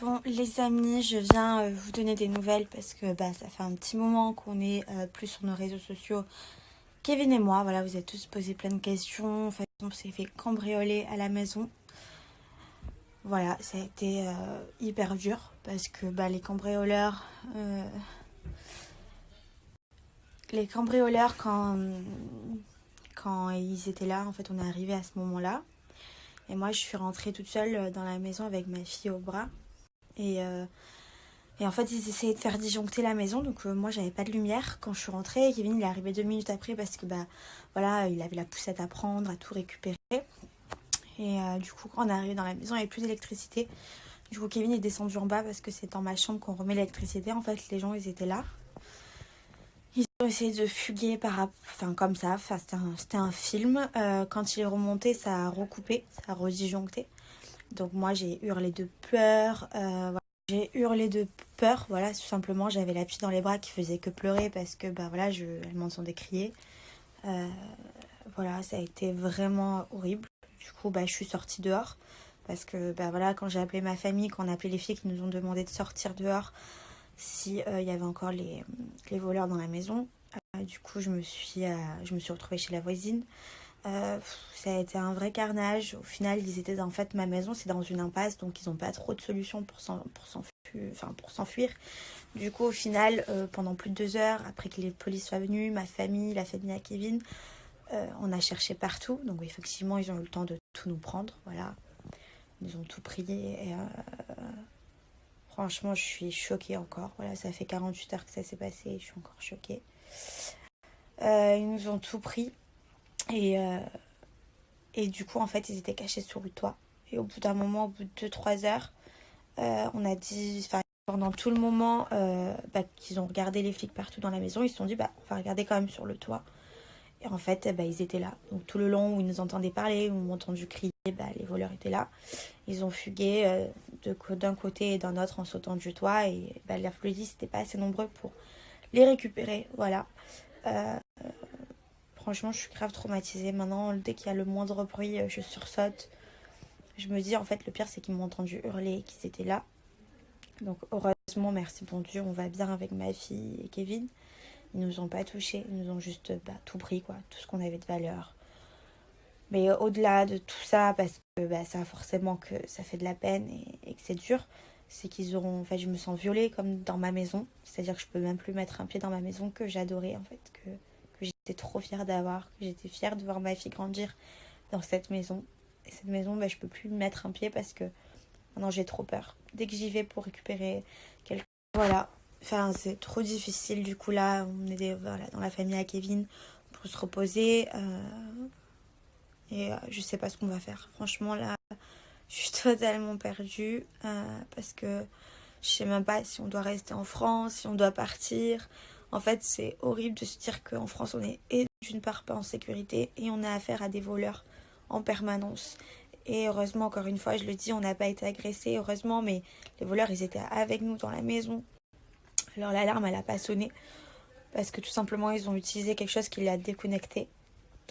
Bon les amis, je viens vous donner des nouvelles parce que ça fait un petit moment qu'on est plus sur nos réseaux sociaux, Kevin et moi. Voilà, vous êtes tous posé plein de questions. En fait, on s'est fait cambrioler à la maison. Voilà, ça a été hyper dur parce que les cambrioleurs quand ils étaient là, en fait, on est arrivé à ce moment-là. Et moi, je suis rentrée toute seule dans la maison avec ma fille au bras. Et en fait, ils essayaient de faire disjoncter la maison. Donc, moi, j'avais pas de lumière quand je suis rentrée. Kevin, il est arrivé 2 minutes après parce que, voilà, il avait la poussette à prendre, à tout récupérer. Et du coup, quand on est arrivé dans la maison, il n'y avait plus d'électricité. Du coup, Kevin est descendu en bas parce que c'est dans ma chambre qu'on remet l'électricité. En fait, les gens, ils étaient là. Ils ont essayé de fuguer comme ça. Enfin, c'était un film. Quand il est remonté, ça a recoupé, ça a redisjoncté. Donc, moi, j'ai hurlé de peur. Voilà. J'ai hurlé de peur, voilà, tout simplement. J'avais la fille dans les bras qui faisait que pleurer parce que, voilà, elle m'entendait crier. Voilà, ça a été vraiment horrible. Du coup, je suis sortie dehors parce que, voilà, quand j'ai appelé ma famille, quand on a appelé les filles qui nous ont demandé de sortir dehors, si il y avait encore les voleurs dans la maison. Du coup, je me suis retrouvée chez la voisine. Ça a été un vrai carnage. Au final, ils étaient en fait, ma maison, c'est dans une impasse, donc ils n'ont pas trop de solutions pour s'enfuir. Du coup, au final, pendant plus de 2 heures, après que les polices soient venus, ma famille, la famille à Kevin, on a cherché partout. Donc effectivement, ils ont eu le temps de tout nous prendre. Voilà, ils ont tout pris. Et franchement, je suis choquée encore. Voilà, ça fait 48 heures que ça s'est passé et je suis encore choquée. Ils nous ont tout pris. Et du coup, en fait, ils étaient cachés sous le toit. Et au bout d'un moment, au bout de 2-3 heures, on a dit... Pendant tout le moment qu'ils ont regardé les flics partout dans la maison, ils se sont dit, on va regarder quand même sur le toit. Et en fait, ils étaient là. Donc tout le long où ils nous entendaient parler, où ils m'ont entendu crier, les voleurs étaient là. Ils ont fugué d'un côté et d'un autre en sautant du toit. Et la police n'était pas assez nombreux pour les récupérer. Voilà. Franchement, je suis grave traumatisée. Maintenant, dès qu'il y a le moindre bruit, je sursaute. Je me dis, en fait, le pire, c'est qu'ils m'ont entendu hurler et qu'ils étaient là. Donc, heureusement, merci bon Dieu, on va bien avec ma fille et Kevin. Ils nous ont pas touchés, ils nous ont juste tout pris, quoi. Tout ce qu'on avait de valeur. Mais au-delà de tout ça, parce que ça forcément que ça fait de la peine et que c'est dur, c'est qu'ils auront... En fait, je me sens violée comme dans ma maison. C'est-à-dire que je peux même plus mettre un pied dans ma maison que j'adorais, en fait, que j'étais trop fière d'avoir, que j'étais fière de voir ma fille grandir dans cette maison. Et cette maison, je peux plus mettre un pied parce que maintenant j'ai trop peur. Dès que j'y vais pour récupérer quelqu'un, voilà. Enfin, c'est trop difficile. Du coup, là, on est dans la famille à Kevin pour se reposer. Et je sais pas ce qu'on va faire. Franchement, là, je suis totalement perdue parce que je sais même pas si on doit rester en France, si on doit partir. En fait, c'est horrible de se dire qu'en France, on est d'une part pas en sécurité et on a affaire à des voleurs en permanence. Et heureusement, encore une fois, je le dis, on n'a pas été agressés, heureusement, mais les voleurs, ils étaient avec nous dans la maison. Alors l'alarme, elle n'a pas sonné parce que tout simplement, ils ont utilisé quelque chose qui l'a déconnecté.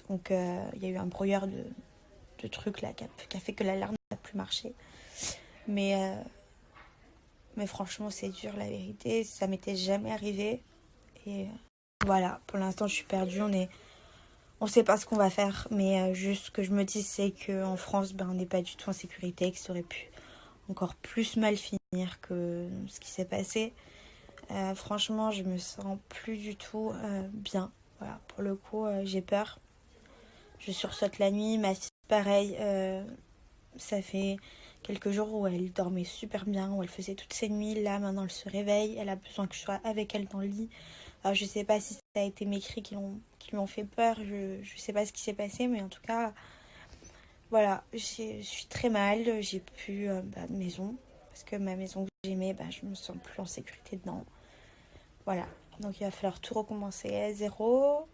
Donc, il y a eu un brouillard de trucs là qui a fait que l'alarme n'a plus marché. Mais franchement, c'est dur, la vérité. Ça m'était jamais arrivé. Et voilà, pour l'instant, je suis perdue. On sait pas ce qu'on va faire. Mais juste ce que je me dis, c'est qu'en France, on n'est pas du tout en sécurité. Que ça aurait pu encore plus mal finir que ce qui s'est passé. Franchement, je me sens plus du tout bien. Voilà, pour le coup, j'ai peur. Je sursaute la nuit. Ma fille, pareil. Ça fait quelques jours où elle dormait super bien, où elle faisait toutes ses nuits. Là, maintenant, elle se réveille. Elle a besoin que je sois avec elle dans le lit. Alors, je sais pas si ça a été mes cris qui lui ont fait peur. Je sais pas ce qui s'est passé, mais en tout cas, voilà. Je suis très mal. J'ai plus de maison. Parce que ma maison que j'aimais, je me sens plus en sécurité dedans. Voilà. Donc, il va falloir tout recommencer à zéro.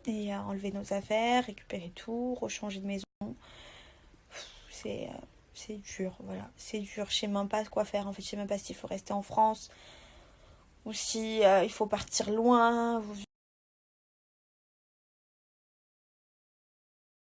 Et enlever nos affaires, récupérer tout, rechanger de maison. C'est dur, voilà. C'est dur. Je sais même pas quoi faire. En fait, je sais même pas s'il faut rester en France ou si il faut partir loin.